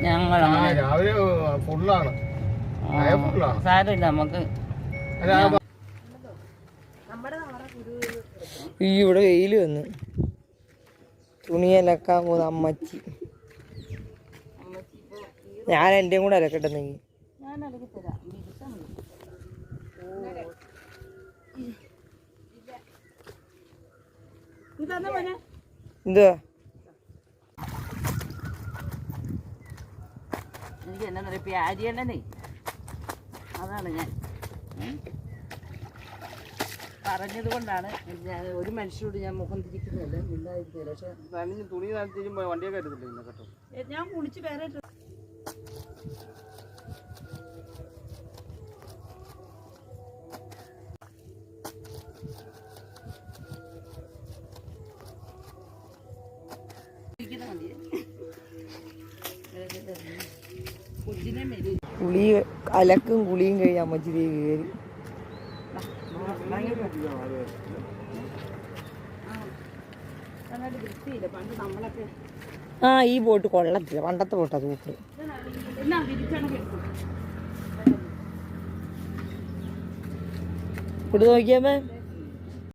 രാവിലെ ഫുള്ളാണ്. സാരമില്ല നമുക്ക്. ഇവിടെ വെയിൽ വന്ന് തുണിയലക്കാൻ പോകുന്ന അമ്മച്ചി. ഞാൻ എൻ്റെയും കൂടെ അലക്കട്ടെന്നെങ്കിൽ എന്തുവാ എനിക്ക് എന്നാ പ്യാരിയണ്ണനെ അതാണ് ഞാൻ പറഞ്ഞത് കൊണ്ടാണ്. ഒരു മനുഷ്യരോട് ഞാൻ മുഖം തിരിക്കുന്നില്ല, ഇല്ലാതിരിക്കില്ല. പക്ഷെ തുണി തിരിയുമ്പോ വണ്ടിയൊക്കെ എടുത്തില്ല കേട്ടോ. ഞാൻ കുളിച്ച് വേറെ കുളി അലക്കും കുളിയും കഴിയാൻ അമ്മച്ചി കയറി. ആ ഈ ബോട്ട് കൊള്ളത്തില്ല, പണ്ടത്തെ ബോട്ടാ സൂപ്പർ. ഇവിടെ നോക്കിയാമേ